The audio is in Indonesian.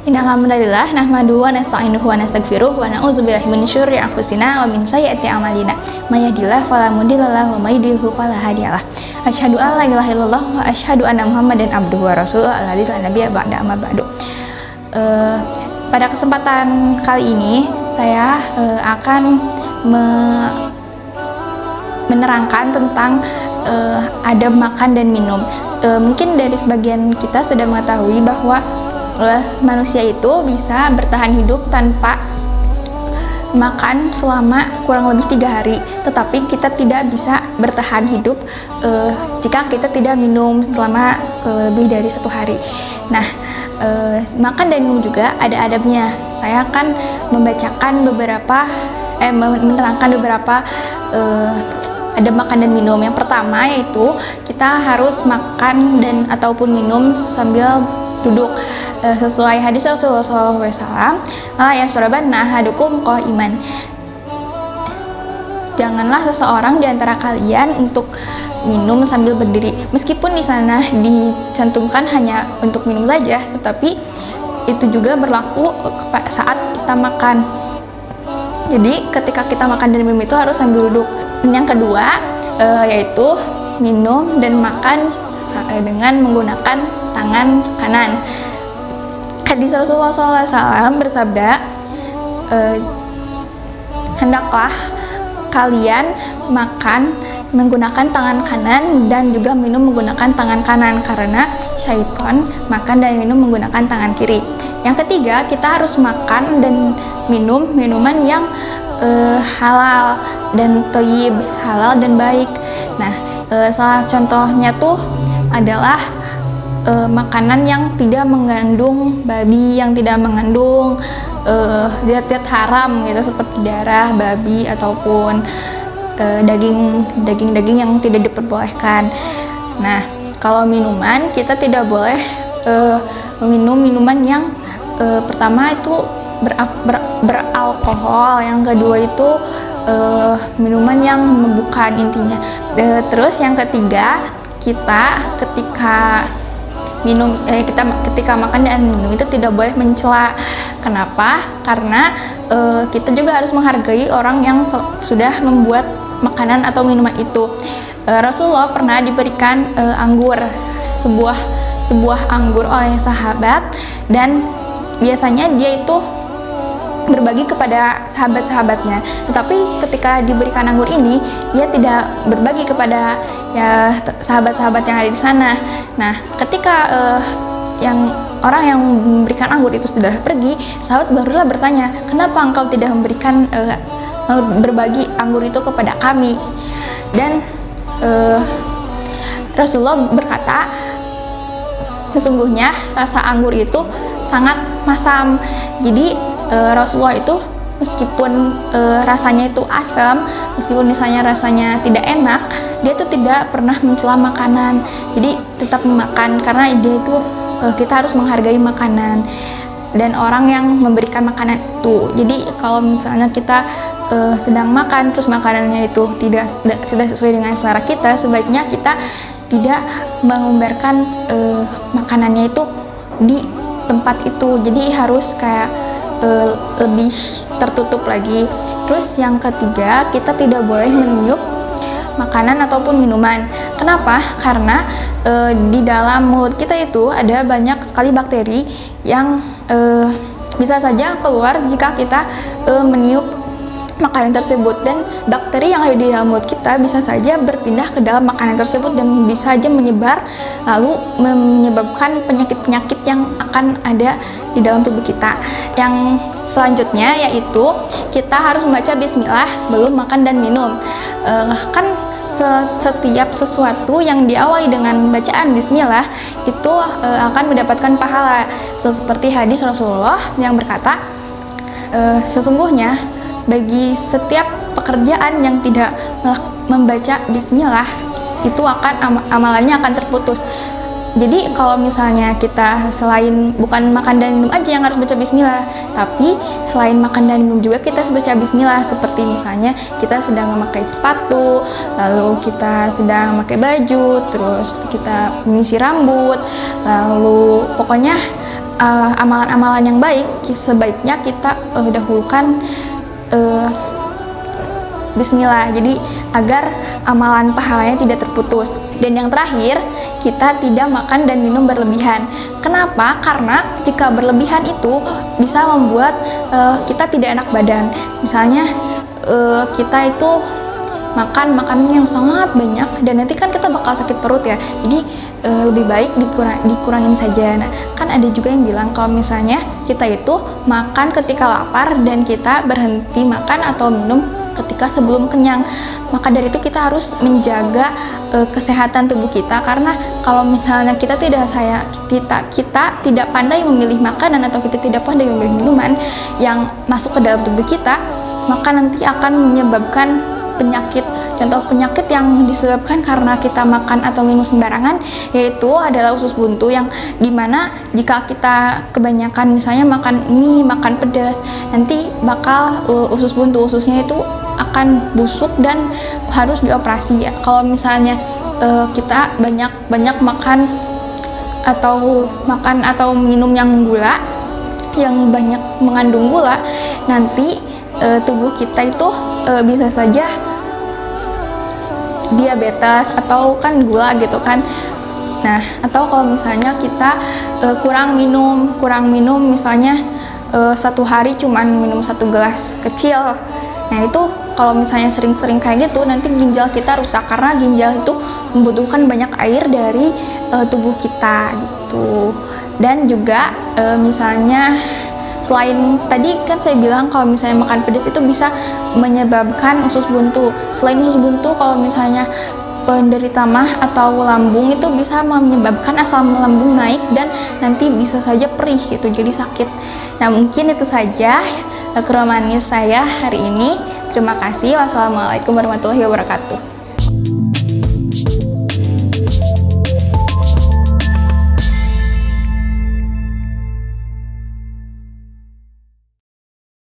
Innal hamdalillah nahmaduhu wa nasta'inuhu wa nastaghfiruh wa na'udzubillahi min syururi anfusina wa min sayyiati a'malina. May yahdihillahu fala mudilla lahu wa may yudlilhu fala hadiyalah. Asyhadu an la ilaha illallah wa asyhadu anna Muhammadan abduhu wa rasuluhu alladzi la nabiyya ba'da amma ba'du. Pada kesempatan kali ini saya akan menerangkan tentang adab makan dan minum. Mungkin dari sebagian kita sudah mengetahui bahwa manusia itu bisa bertahan hidup tanpa makan selama kurang lebih 3 hari, tetapi kita tidak bisa bertahan hidup jika kita tidak minum selama lebih dari 1 hari. Nah, makan dan minum juga ada adabnya. Saya akan menerangkan beberapa adab makan dan minum. Yang pertama yaitu kita harus makan dan ataupun minum sambil duduk, sesuai hadis Rasulullah SAW, la yashrabanna ahadukum qa'iman. Janganlah seseorang di antara kalian untuk minum sambil berdiri. Meskipun di sana dicantumkan hanya untuk minum saja, tetapi itu juga berlaku saat kita makan. Jadi ketika kita makan dan minum itu harus sambil duduk. Dan yang kedua yaitu minum dan makan dengan menggunakan tangan kanan. Hadis Rasulullah SAW bersabda, hendaklah kalian makan menggunakan tangan kanan dan juga minum menggunakan tangan kanan, karena syaitan makan dan minum menggunakan tangan kiri. Yang ketiga, kita harus makan dan minum minuman yang halal dan thayyib, halal dan baik. Nah, salah contohnya tuh adalah makanan yang tidak mengandung babi, yang tidak mengandung zat-zat haram gitu, seperti darah babi ataupun daging-daging yang tidak diperbolehkan. Nah, kalau minuman kita tidak boleh meminum minuman yang pertama itu beralkohol, yang kedua itu minuman yang memabukkan intinya. Terus yang ketiga, kita ketika makan dan minum itu tidak boleh mencela. Kenapa? Karena kita juga harus menghargai orang yang sudah membuat makanan atau minuman itu. Rasulullah pernah diberikan sebuah anggur oleh sahabat, dan biasanya dia itu berbagi kepada sahabat-sahabatnya. Tetapi ketika diberikan anggur ini, dia tidak berbagi kepada sahabat-sahabat yang ada di sana. Nah, ketika orang yang memberikan anggur itu sudah pergi, sahabat barulah bertanya, kenapa engkau tidak memberikan berbagi anggur itu kepada kami? Dan Rasulullah berkata, sesungguhnya rasa anggur itu sangat masam. Jadi Rasulullah itu meskipun rasanya itu asam, meskipun misalnya rasanya tidak enak, dia itu tidak pernah mencela makanan. Jadi tetap memakan, karena dia itu kita harus menghargai makanan dan orang yang memberikan makanan itu. Jadi kalau misalnya kita sedang makan terus makanannya itu tidak sesuai dengan selera kita, sebaiknya kita tidak mengumbarkan makanannya itu di tempat itu. Jadi harus kayak lebih tertutup lagi. Terus yang ketiga, kita tidak boleh meniup makanan ataupun minuman. Kenapa? Karena di dalam mulut kita itu ada banyak sekali bakteri yang bisa saja keluar jika kita meniup makanan tersebut, dan bakteri yang ada di dalam mulut kita bisa saja berpindah ke dalam makanan tersebut dan bisa saja menyebar, lalu menyebabkan penyakit-penyakit yang akan ada di dalam tubuh kita. Yang selanjutnya yaitu kita harus membaca bismillah sebelum makan dan minum. Kan setiap sesuatu yang diawali dengan bacaan bismillah itu akan mendapatkan pahala, seperti hadis Rasulullah yang berkata, sesungguhnya bagi setiap pekerjaan yang tidak membaca bismillah, itu amalannya akan terputus. Jadi kalau misalnya kita bukan makan dan minum aja yang harus baca bismillah, tapi selain makan dan minum juga kita harus baca bismillah. Seperti misalnya kita sedang memakai sepatu, lalu kita sedang memakai baju, terus kita mengisi rambut, lalu pokoknya amalan-amalan yang baik, sebaiknya kita dahulukan Bismillah, jadi agar amalan pahalanya tidak terputus. Dan yang terakhir, kita tidak makan dan minum berlebihan. Kenapa? Karena jika berlebihan itu bisa membuat kita tidak enak badan. Misalnya kita itu makan makanan yang sangat banyak dan nanti kan kita bakal sakit perut ya. Jadi lebih baik dikurangin saja. Nah, kan ada juga yang bilang kalau misalnya kita itu makan ketika lapar dan kita berhenti makan atau minum ketika sebelum kenyang. Maka dari itu kita harus menjaga kesehatan tubuh kita, karena kalau misalnya kita tidak pandai memilih makanan atau kita tidak pandai memilih minuman yang masuk ke dalam tubuh kita, maka nanti akan menyebabkan penyakit. Contoh penyakit yang disebabkan karena kita makan atau minum sembarangan yaitu adalah usus buntu, yang dimana jika kita kebanyakan misalnya makan mie, makan pedas, nanti bakal usus buntu, ususnya itu akan busuk dan harus dioperasi ya. Kalau misalnya kita banyak makan atau minum yang banyak mengandung gula, nanti tubuh kita itu bisa saja diabetes atau kan gula gitu kan. Nah, atau kalau misalnya kita kurang minum misalnya satu hari cuman minum 1 gelas kecil. Nah, itu kalau misalnya sering-sering kayak gitu, nanti ginjal kita rusak, karena ginjal itu membutuhkan banyak air dari tubuh kita gitu. Dan juga misalnya selain tadi kan saya bilang kalau misalnya makan pedas itu bisa menyebabkan usus buntu. Selain usus buntu, kalau misalnya penderita mah atau lambung itu bisa menyebabkan asam lambung naik dan nanti bisa saja perih gitu, jadi sakit. Nah, mungkin itu saja keromanis saya hari ini. Terima kasih. Wassalamualaikum warahmatullahi wabarakatuh.